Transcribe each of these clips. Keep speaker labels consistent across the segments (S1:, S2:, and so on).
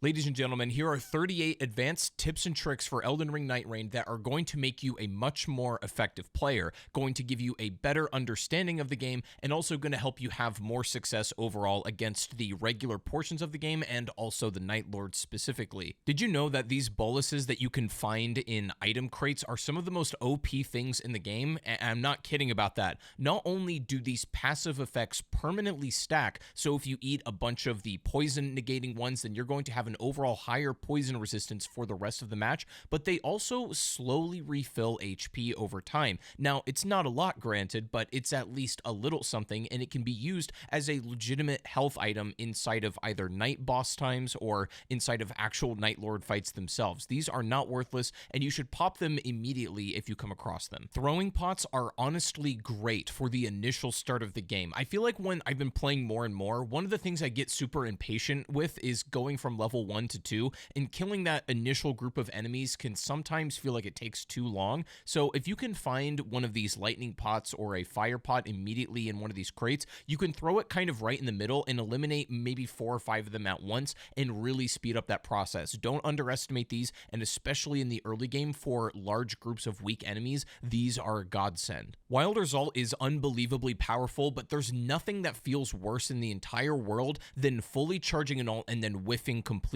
S1: Ladies and gentlemen, here are 38 advanced tips and tricks for Elden Ring Nightreigne that are going to make you a much more effective player, going to give you a better understanding of the game, and also going to help you have more success overall against the regular portions of the game and also the Nightlords specifically. Did you know that these boluses that you can find in item crates are some of the most OP things in the game? And I'm not kidding about that. Not only do these passive effects permanently stack, so if you eat a bunch of the poison negating ones, then you're going to have an overall higher poison resistance for the rest of the match, but they also slowly refill HP over time. Now, it's not a lot, granted, but it's at least a little something, and it can be used as a legitimate health item inside of either night boss times or inside of actual Nightlord fights themselves. These are not worthless, and you should pop them immediately if you come across them. Throwing pots are honestly great for the initial start of the game. I feel like when I've been playing more and more, one of the things I get super impatient with is going from level 1 to 2, and killing that initial group of enemies can sometimes feel like it takes too long. So if you can find one of these lightning pots or a fire pot immediately in one of these crates, you can throw it kind of right in the middle and eliminate maybe 4 or 5 of them at once and really speed up that process. Don't underestimate these, and especially in the early game for large groups of weak enemies, these are a godsend. Wilder's ult is unbelievably powerful, but there's nothing that feels worse in the entire world than fully charging an ult and then whiffing completely.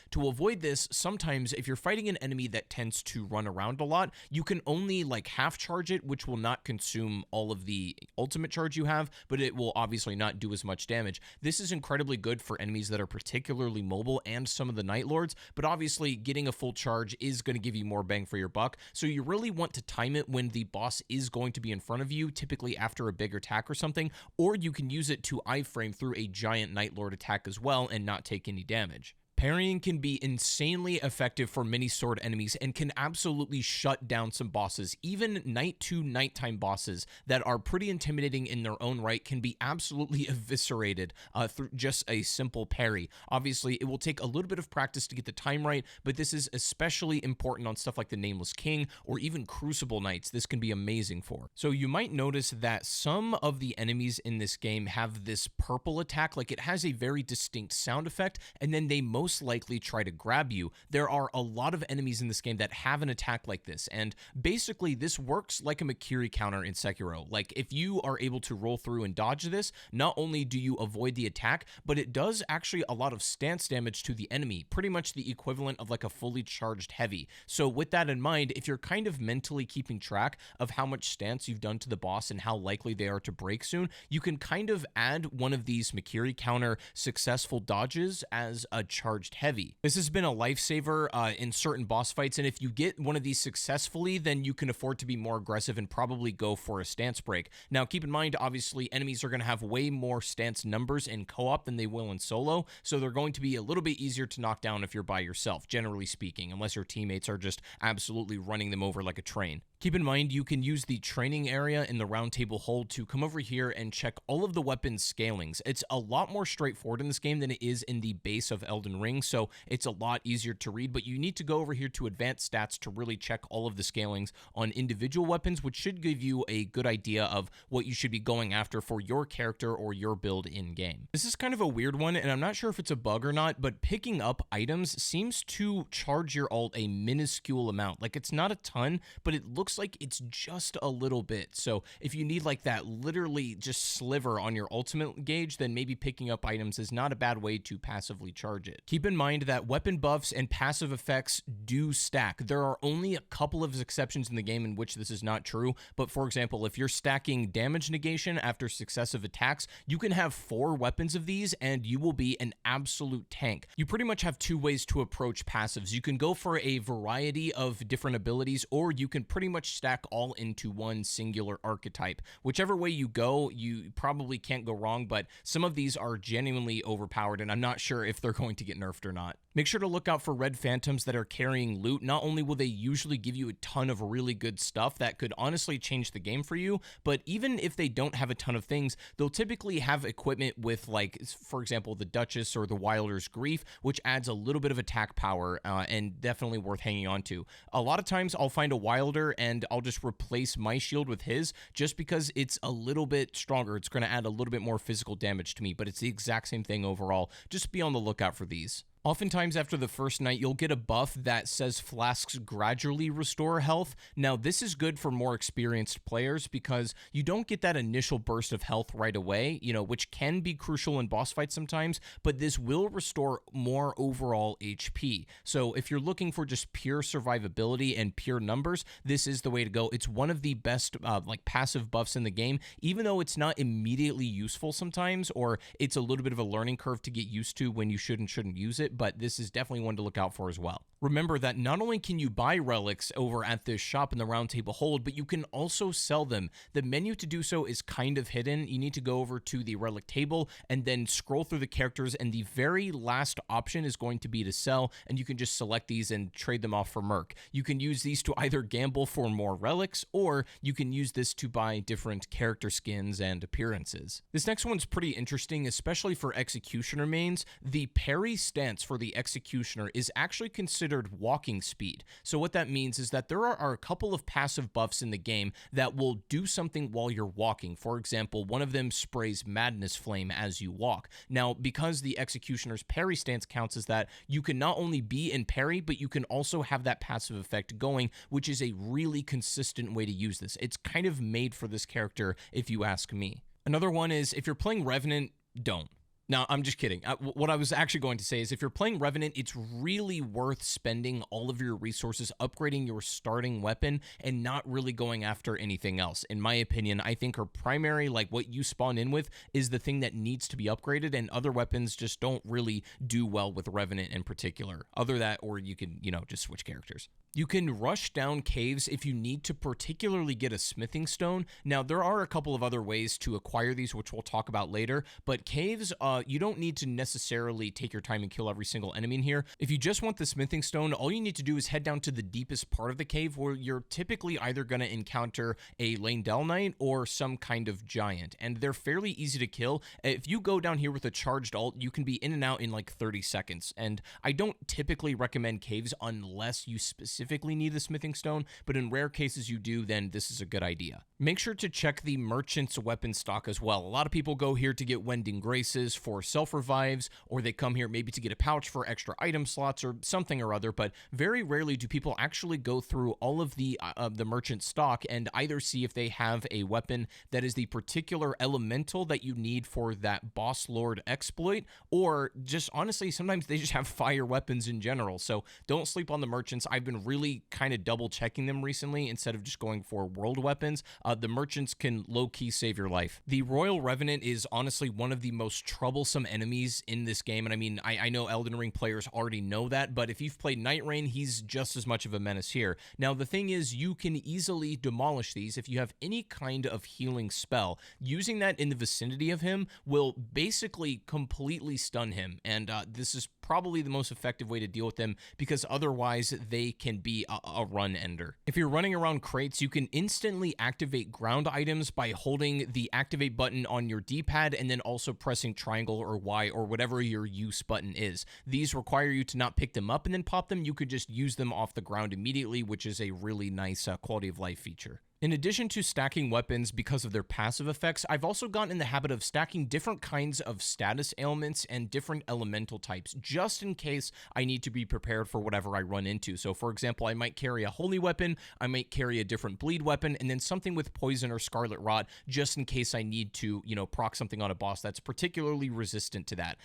S1: To avoid this, sometimes if you're fighting an enemy that tends to run around a lot, you can only like half charge it, which will not consume all of the ultimate charge you have, but it will obviously not do as much damage. This is incredibly good for enemies that are particularly mobile and some of the Nightlords, but obviously getting a full charge is going to give you more bang for your buck, so you really want to time it when the boss is going to be in front of you, typically after a big attack or something, or you can use it to iframe through a giant Nightlord attack as well and not take any damage. Parrying can be insanely effective for many sword enemies and can absolutely shut down some bosses. Even night to nighttime bosses that are pretty intimidating in their own right can be absolutely eviscerated through just a simple parry. Obviously, it will take a little bit of practice to get the time right, but this is especially important on stuff like the Nameless King or even Crucible Knights. This can be amazing for. So you might notice that some of the enemies in this game have this purple attack, like it has a very distinct sound effect, and then they most likely try to grab you. There are a lot of enemies in this game that have an attack like this, and basically this works like a Makiri counter in Sekiro. Like if you are able to roll through and dodge this, not only do you avoid the attack, but it does actually a lot of stance damage to the enemy, pretty much the equivalent of like a fully charged heavy. So with that in mind, if you're kind of mentally keeping track of how much stance you've done to the boss and how likely they are to break soon, you can kind of add one of these Makiri counter successful dodges as a charged heavy. This has been a lifesaver in certain boss fights, and if you get one of these successfully, then you can afford to be more aggressive and probably go for a stance break. Now, keep in mind, obviously, enemies are going to have way more stance numbers in co-op than they will in solo, so they're going to be a little bit easier to knock down if you're by yourself, generally speaking, unless your teammates are just absolutely running them over like a train. Keep in mind, you can use the training area in the round table hold to come over here and check all of the weapons scalings. It's a lot more straightforward in this game than it is in the base of Elden Ring, so it's a lot easier to read, but you need to go over here to advanced stats to really check all of the scalings on individual weapons, which should give you a good idea of what you should be going after for your character or your build in-game. This is kind of a weird one, and I'm not sure if it's a bug or not, but picking up items seems to charge your ult a minuscule amount. Like, it's not a ton, but it looks like it's just a little bit. So if you need like that literally just sliver on your ultimate gauge, then maybe picking up items is not a bad way to passively charge it. Keep in mind that weapon buffs and passive effects do stack. There are only a couple of exceptions in the game in which this is not true, but for example, if you're stacking damage negation after successive attacks, you can have 4 weapons of these and you will be an absolute tank. You pretty much have 2 ways to approach passives. You can go for a variety of different abilities, or you can pretty much stack all into one singular archetype. Whichever way you go, you probably can't go wrong, but some of these are genuinely overpowered, and I'm not sure if they're going to get nerfed or not. Make sure to look out for red phantoms that are carrying loot. Not only will they usually give you a ton of really good stuff that could honestly change the game for you, but even if they don't have a ton of things, they'll typically have equipment with, like, for example, the Duchess or the Wilder's Grief, which adds a little bit of attack power and definitely worth hanging on to. A lot of times I'll find a Wilder and I'll just replace my shield with his just because it's a little bit stronger. It's going to add a little bit more physical damage to me, but it's the exact same thing overall. Just be on the lookout for these. Oftentimes after the first night, you'll get a buff that says flasks gradually restore health. Now, this is good for more experienced players because you don't get that initial burst of health right away, which can be crucial in boss fights sometimes, but this will restore more overall HP. So if you're looking for just pure survivability and pure numbers, this is the way to go. It's one of the best passive buffs in the game, even though it's not immediately useful sometimes, or it's a little bit of a learning curve to get used to when you should and shouldn't use it, but this is definitely one to look out for as well. Remember that not only can you buy relics over at this shop in the Round Table Hold, but you can also sell them. The menu to do so is kind of hidden. You need to go over to the relic table and then scroll through the characters, and the very last option is going to be to sell, and you can just select these and trade them off for merc. You can use these to either gamble for more relics, or you can use this to buy different character skins and appearances. This next one's pretty interesting, especially for Executioner mains. The parry stance for the Executioner is actually considered walking speed. So what that means is that there are a couple of passive buffs in the game that will do something while you're walking. For example, one of them sprays Madness Flame as you walk. Now, because the Executioner's parry stance counts as that, you can not only be in parry, but you can also have that passive effect going, which is a really consistent way to use this. It's kind of made for this character, if you ask me. Another one is, if you're playing Revenant, don't. Now, I'm just kidding. What I was actually going to say is if you're playing Revenant, it's really worth spending all of your resources upgrading your starting weapon and not really going after anything else. In my opinion, I think her primary, what you spawn in with, is the thing that needs to be upgraded, and other weapons just don't really do well with Revenant in particular. Other that, or you can, just switch characters. You can rush down caves if you need to particularly get a smithing stone. Now, there are a couple of other ways to acquire these, which we'll talk about later, but caves, you don't need to necessarily take your time and kill every single enemy in here. If you just want the smithing stone, all you need to do is head down to the deepest part of the cave, where you're typically either going to encounter a Lane-Del Knight or some kind of giant, and they're fairly easy to kill. If you go down here with a charged ult, you can be in and out in 30 seconds, and I don't typically recommend caves unless you specifically need the smithing stone, but in rare cases you do, then this is a good idea. Make sure to check the merchant's weapon stock as well. A lot of people go here to get Wending Graces for self-revives, or they come here maybe to get a pouch for extra item slots or something or other, but very rarely do people actually go through all of the merchant stock and either see if they have a weapon that is the particular elemental that you need for that boss lord exploit, or just honestly, sometimes they just have fire weapons in general. So don't sleep on the merchants. I've been really kind of double checking them recently instead of just going for world weapons. The merchants can low-key save your life. The Royal Revenant is honestly one of the most troublesome enemies in this game, and I mean, I know Elden Ring players already know that, but if you've played Nightraigne, he's just as much of a menace here. Now, the thing is, you can easily demolish these if you have any kind of healing spell. Using that in the vicinity of him will basically completely stun him, and this is probably the most effective way to deal with them, because otherwise they can be a run ender. If you're running around crates, you can instantly activate ground items by holding the activate button on your D-pad and then also pressing triangle or Y or whatever your use button is. These require you to not pick them up and then pop them. You could just use them off the ground immediately, which is a really nice quality of life feature. In addition to stacking weapons because of their passive effects, I've also gotten in the habit of stacking different kinds of status ailments and different elemental types, just in case I need to be prepared for whatever I run into. So for example, I might carry a holy weapon, I might carry a different bleed weapon, and then something with poison or scarlet rot, just in case I need to, proc something on a boss that's particularly resistant to that.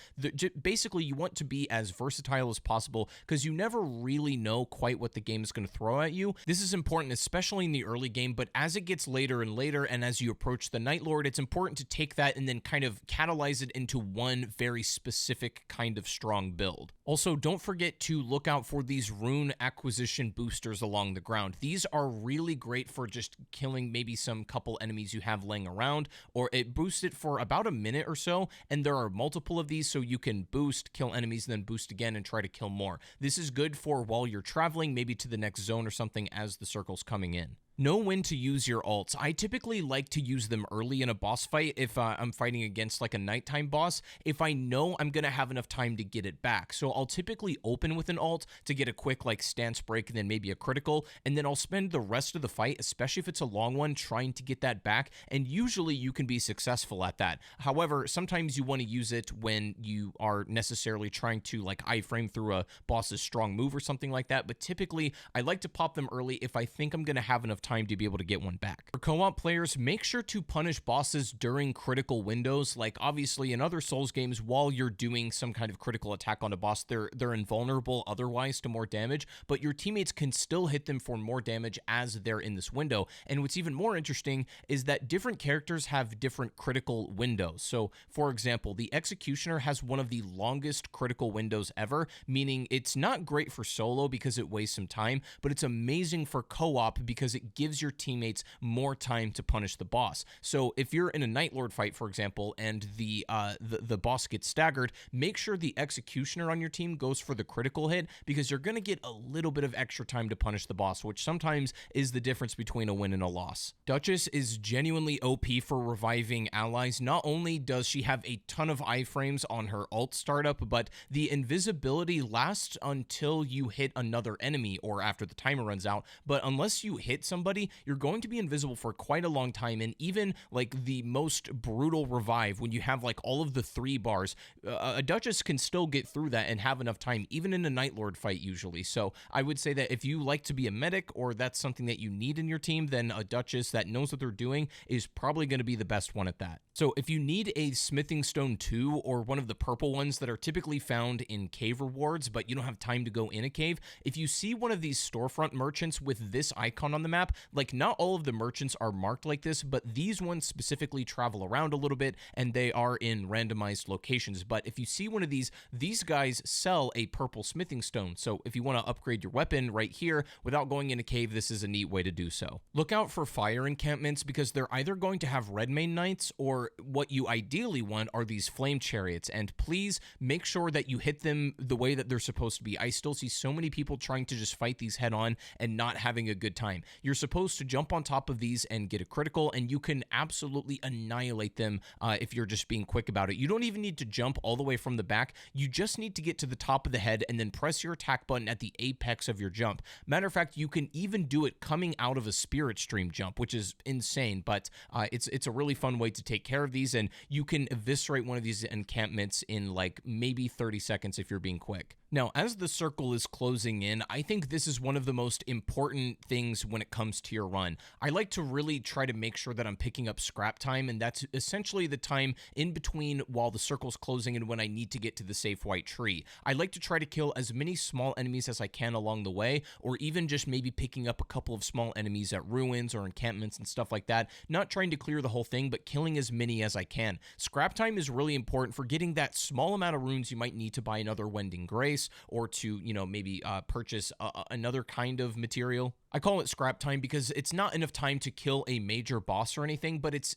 S1: Basically, you want to be as versatile as possible, because you never really know quite what the game is going to throw at you. This is important, especially in the early game, but as it gets later and later, and as you approach the Nightlord, it's important to take that and then kind of catalyze it into one very specific kind of strong build. Also, don't forget to look out for these rune acquisition boosters along the ground. These are really great for just killing maybe some couple enemies you have laying around, or it boosts it for about a minute or so, and there are multiple of these, so you can boost, kill enemies, and then boost again and try to kill more. This is good for while you're traveling, maybe to the next zone or something as the circle's coming in. Know when to use your ults. I typically like to use them early in a boss fight if I'm fighting against like a nighttime boss, if I know I'm going to have enough time to get it back. So I'll typically open with an ult to get a quick like stance break and then maybe a critical, and then I'll spend the rest of the fight, especially if it's a long one, trying to get that back, and usually you can be successful at that. However, sometimes you want to use it when you are necessarily trying to like iframe through a boss's strong move or something like that, but typically I like to pop them early if I think I'm going to have enough time to be able to get one back. For co-op players, make sure to punish bosses during critical windows. Like obviously in other Souls games, while you're doing some kind of critical attack on a boss, they're invulnerable otherwise to more damage, but your teammates can still hit them for more damage as they're in this window. And what's even more interesting is that different characters have different critical windows. So for example, the Executioner has one of the longest critical windows ever, meaning it's not great for solo because it wastes some time, but it's amazing for co-op because it gives your teammates more time to punish the boss. So if you're in a Nightlord fight, for example, and the boss gets staggered, make sure the Executioner on your team goes for the critical hit because you're going to get a little bit of extra time to punish the boss, which sometimes is the difference between a win and a loss. Duchess is genuinely OP for reviving allies. Not only does she have a ton of iframes on her ult startup, but the invisibility lasts until you hit another enemy or after the timer runs out. But unless you hit somebody, you're going to be invisible for quite a long time. And even like the most brutal revive, when you have like all of the 3 bars, a Duchess can still get through that and have enough time, even in a Nightlord fight usually. So I would say that if you like to be a medic or that's something that you need in your team, then a Duchess that knows what they're doing is probably going to be the best one at that. So if you need a Smithing Stone 2 or one of the purple ones that are typically found in cave rewards, but you don't have time to go in a cave, if you see one of these storefront merchants with this icon on the map, like not all of the merchants are marked like this, but these ones specifically travel around a little bit and they are in randomized locations. But if you see one of these guys sell a purple Smithing Stone. So if you want to upgrade your weapon right here without going in a cave, this is a neat way to do so. Look out for fire encampments because they're either going to have red main knights or what you ideally want are these flame chariots, and please make sure that you hit them the way that they're supposed to be. I still see so many people trying to just fight these head on and not having a good time. You're supposed to jump on top of these and get a critical, and you can absolutely annihilate them if you're just being quick about it. You don't even need to jump all the way from the back. You just need to get to the top of the head and then press your attack button at the apex of your jump. Matter of fact, you can even do it coming out of a spirit stream jump, which is insane, but it's a really fun way to take care of these, and you can eviscerate one of these encampments in like maybe 30 seconds if you're being quick. Now, as the circle is closing in, I think this is one of the most important things when it comes to your run. I like to really try to make sure that I'm picking up scrap time, and that's essentially the time in between while the circle's closing and when I need to get to the safe white tree. I like to try to kill as many small enemies as I can along the way, or even just maybe picking up a couple of small enemies at ruins or encampments and stuff like that. Not trying to clear the whole thing, but killing as many as I can. Scrap time is really important for getting that small amount of runes you might need to buy another Wending Grace, or to, maybe purchase another kind of material. I call it scrap time because it's not enough time to kill a major boss or anything, but it's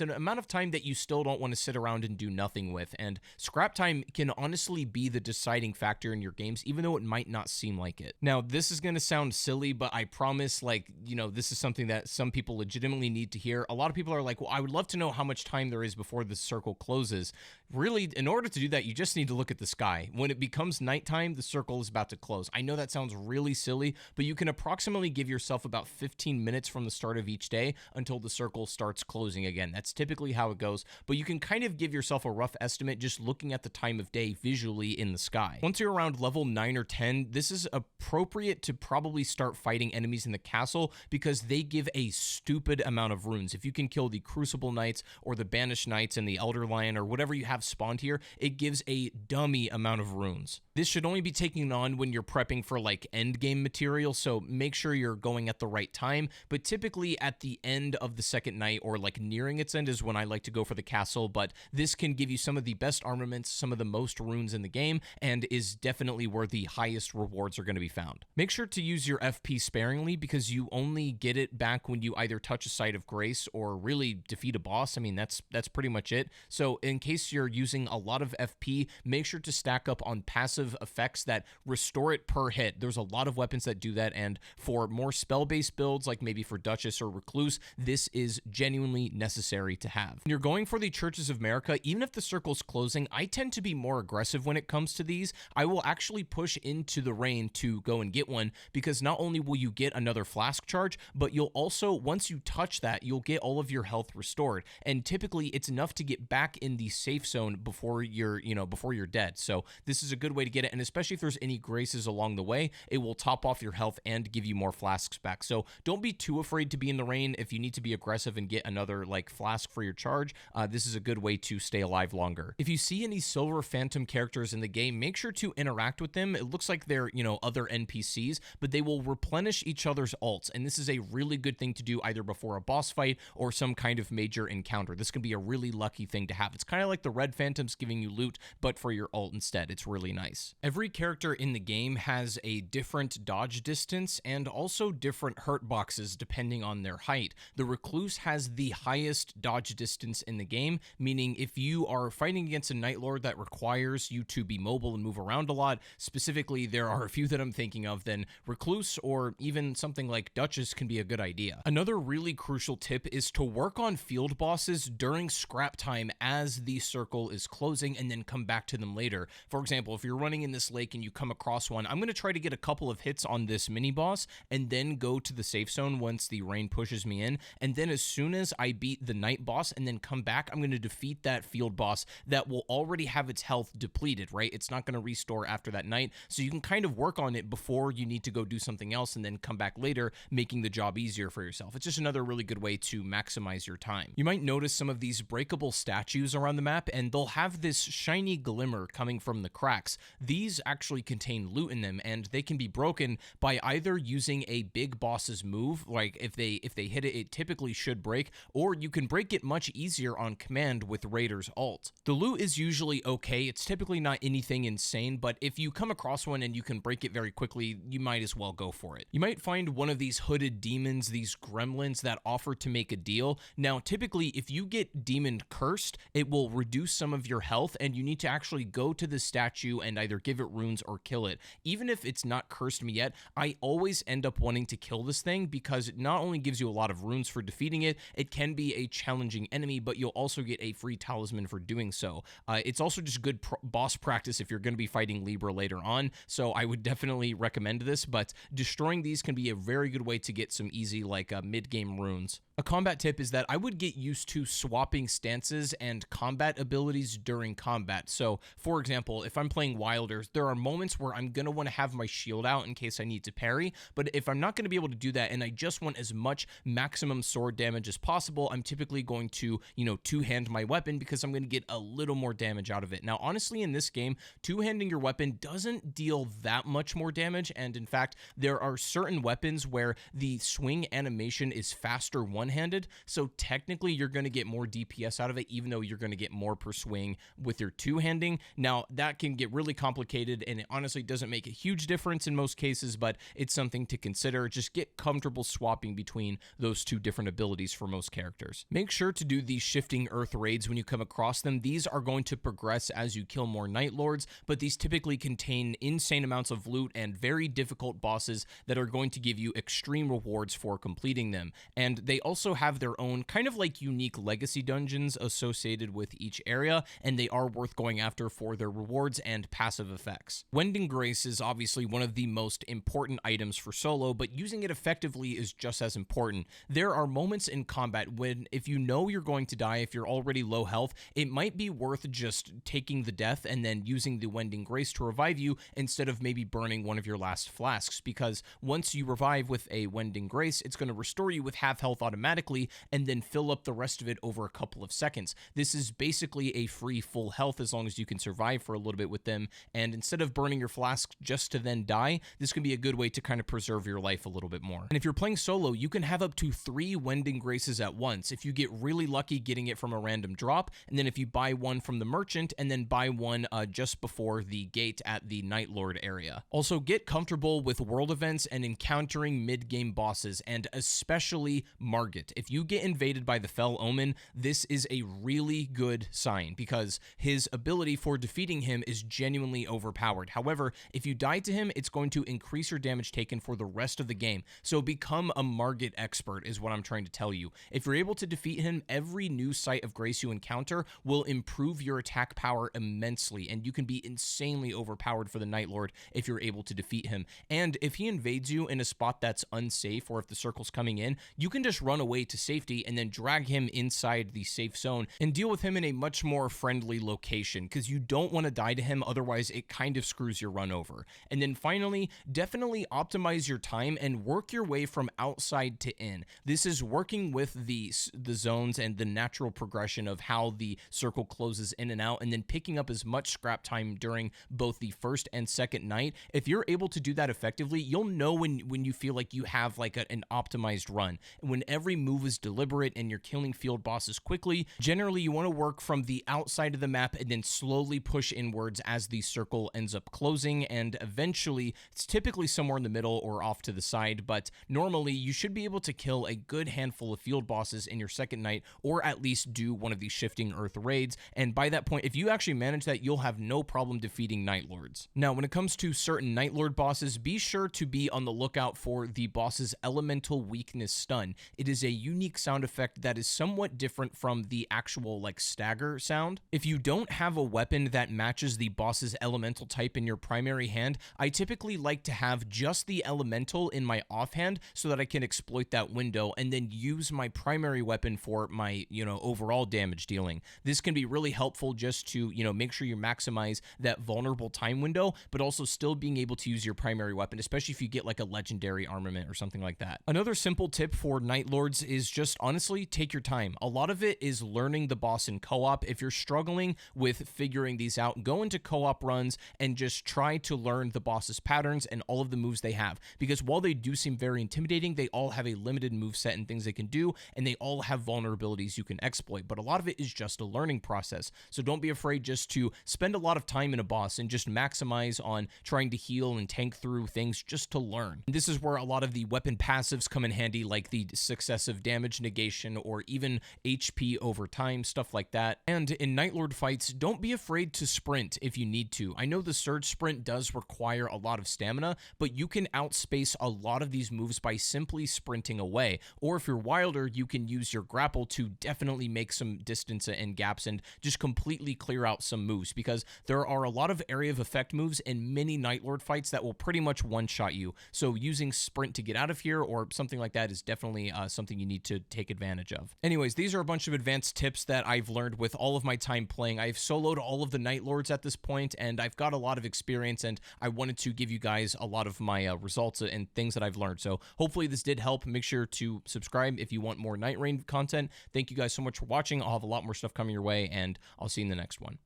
S1: an amount of time that you still don't want to sit around and do nothing with. And scrap time can honestly be the deciding factor in your games, even though it might not seem like it. Now, this is going to sound silly, but I promise, this is something that some people legitimately need to hear. A lot of people are like, well, I would love to know how much time there is before the circle closes. Really, in order to do that, you just need to look at the sky. When it becomes nighttime, the circle is about to close. I know that sounds really silly, but you can approximately give yourself about 15 minutes from the start of each day until the circle starts closing again. That's typically how it goes, but you can kind of give yourself a rough estimate just looking at the time of day visually in the sky. Once you're around level 9 or 10, this is appropriate to probably start fighting enemies in the castle because they give a stupid amount of runes. If you can kill the Crucible Knights or the Banished Knights and the Elder Lion or whatever you have spawned here, it gives a dummy amount of runes. This should only be taken on when you're prepping for like end game material, so make sure you're going at the right time, but typically at the end of the second night or like nearing its end is when I like to go for the castle, but this can give you some of the best armaments, some of the most runes in the game, and is definitely where the highest rewards are going to be found. Make sure to use your FP sparingly because you only get it back when you either touch a site of grace or really defeat a boss. I mean, that's pretty much it. So in case you're using a lot of FP, make sure to stack up on passive effects that restore it per hit. There's a lot of weapons that do that, and for more spell-based builds, like maybe for Duchess or Recluse, this is genuinely necessary to have. When you're going for the Churches of America, even if the circle's closing, I tend to be more aggressive when it comes to these. I will actually push into the rain to go and get one, because not only will you get another flask charge, but you'll also, once you touch that, you'll get all of your health restored. And typically it's enough to get back in the safe zone before you're dead. So this is a good way to get it. And especially if there's any graces along the way, it will top off your health and give you more flasks back. So don't be too afraid to be in the rain. If you need to be aggressive and get another like flask for your charge, this is a good way to stay alive longer. If you see any silver phantom characters in the game, make sure to interact with them. It looks like they're, other NPCs, but they will replenish each other's ults. And this is a really good thing to do either before a boss fight or some kind of major encounter. This can be a really lucky thing to have. It's kind of like the red phantoms giving you loot, but for your ult instead. It's really nice. Every character in the game has a different dodge distance and also different hurt boxes depending on their height. The Recluse has the highest dodge distance in the game, meaning if you are fighting against a Nightlord that requires you to be mobile and move around a lot, specifically there are a few that I'm thinking of, then Recluse or even something like Duchess can be a good idea. Another really crucial tip is to work on field bosses during scrap time as the circle is closing and then come back to them later. For example, if you're running in this lake and you come across one, I'm going to try to get a couple of hits on this mini boss and then go to the safe zone once the rain pushes me in. And then as soon as I beat the night boss and then come back, I'm going to defeat that field boss that will already have its health depleted, right? It's not going to restore after that night. So you can kind of work on it before you need to go do something else and then come back later, making the job easier for yourself. It's just another really good way to maximize your time. You might notice some of these breakable statues around the map, and they'll have this shiny glimmer coming from the cracks. These actually contain loot in them, and they can be broken by either using a big boss's move, like if they hit it, it typically should break, or you can break it much easier on command with Raider's ult. The loot is usually okay. It's typically not anything insane, but if you come across one and you can break it very quickly, you might as well go for it. You might find one of these hooded demons, these gremlins that offer to make a deal. Now, typically, if you get demon cursed, it will reduce some of your health, and you need to actually go to the statue and either give it runes or kill it. Even if it's not cursed me yet, I always end up wanting to kill this thing because it not only gives you a lot of runes for defeating it, it can be a challenging enemy, but you'll also get a free talisman for doing so. It's also just good boss practice if you're going to be fighting Libra later on, so I would definitely recommend this, but destroying these can be a very good way to get some easy mid-game runes. A combat tip is that I would get used to swapping stances and combat abilities during combat. So, for example, if I'm playing Wilders, there are moments where I'm going to want to have my shield out in case I need to parry, but if I'm not going to be able to do that and I just want as much maximum sword damage as possible, I'm typically going to, two-hand my weapon because I'm going to get a little more damage out of it. Now, honestly, in this game, two-handing your weapon doesn't deal that much more damage, and in fact, there are certain weapons where the swing animation is faster one-handed, so technically you're going to get more DPS out of it, even though you're going to get more per swing with your two-handing. Now, that can get really complicated, and it honestly doesn't make a huge difference in most cases, but it's something to consider. Just get comfortable swapping between those two different abilities for most characters. Make sure to do these shifting earth raids when you come across them. These are going to progress as you kill more Nightlords, but these typically contain insane amounts of loot and very difficult bosses that are going to give you extreme rewards for completing them. And they also have their own kind of unique legacy dungeons associated with each area, and they are worth going after for their rewards and passive effects. Wending Grace is obviously one of the most important items for solo, but using it effectively is just as important. There are moments in combat when, if you know you're going to die, if you're already low health, it might be worth just taking the death and then using the Wending Grace to revive you instead of maybe burning one of your last flasks, because once you revive with a Wending Grace, it's going to restore you with half health automatically and then fill up the rest of it over a couple of seconds. This is basically a free full health as long as you can survive for a little bit with them, and instead of burning your flask just to then die, this can be a good way to kind of preserve your life a little bit more. And if you're playing solo, you can have up to 3 Wending Graces at once if you get really lucky getting it from a random drop, and then if you buy one from the merchant and then buy one just before the gate at the Nightlord area. Also, get comfortable with world events and encountering mid-game bosses, and especially Margit. If you get invaded by the Fell Omen, this is a really good sign because his ability for defeating him is genuinely overpowered. However, if you die to him, it's going to increase your damage taken for the rest of the game. So become a Margit expert is what I'm trying to tell you. If you're able to defeat him, every new site of grace you encounter will improve your attack power immensely, and you can be insanely overpowered for the Night Lord if you're able to defeat him. And if he invades you in a spot that's unsafe, or if the circle's coming in, you can just run away to safety and then drag him inside the safe zone and deal with him in a much more friendly location, because you don't want to die to him, otherwise it kind of screws your run over. And then finally, definitely optimize your time and work your way from outside to in. This is working with the zones and the natural progression of how the circle closes in and out, and then picking up as much scrap time during both the first and second night. If you're able to do that effectively, you'll know when you feel like you have like an optimized run. And when every move is deliberate and you're killing field bosses quickly, generally you want to work from the outside of the map and then slowly push inwards as the circle ends up closing, and eventually it's typically somewhere in the middle or off to the side, but normally you should be able to kill a good handful of field bosses in your second night, or at least do one of these shifting earth raids. And by that point, if you actually manage that, you'll have no problem defeating Night Lords. Now, when it comes to certain Night Lord bosses, be sure to be on the lookout for the boss's elemental weakness stun. It is a unique sound effect that is somewhat different from the actual like stagger sound. If you don't have a weapon that matches the boss's elemental type in your primary hand, I typically like to have just the elemental in my offhand so that I can exploit that window and then use my primary weapon for my, overall damage dealing. This can be really helpful just to, make sure you maximize that vulnerable time window, but also still being able to use your primary weapon, especially if you get like a legendary armament or something like that. Another simple tip for Night Lords is just honestly take your time. A lot of it is learning the boss in co-op. If you're struggling with figuring these out, go into co-op runs and just try to learn the boss's patterns and all of the moves they have, because while they do seem very intimidating, they all have a limited move set and things they can do, and they all have vulnerabilities you can exploit, but a lot of it is just a learning process. So don't be afraid just to spend a lot of time in a boss and just maximize on trying to heal and tank through things just to learn. And this is where a lot of the weapon passives come in handy, like the successive damage negation or even HP over time, stuff like that. And in Night Lord fights, don't be afraid to sprint if you need to. I know the surge sprint does require a lot of stamina, but you can outspace a lot of these moves by simply sprinting away. Or if you're wilder, you can use your grapple to definitely make some distance and gaps and just completely clear out some moves, because there are a lot of area of effect moves in many Night Lord fights that will pretty much one-shot you. So using sprint to get out of here or something like that is definitely something you need to take advantage of. Anyways, these are a bunch of advanced tips that I've learned with all of my time playing. I've soloed all of the Night Lords at this point, and I've got a lot of experience, and I wanted to give you guys a lot of my results and things that I've learned. So hopefully this did help. Make sure to subscribe if you want more Night Rain content. Thank you guys so much for watching. I'll have a lot more stuff coming your way, and I'll see you in the next one.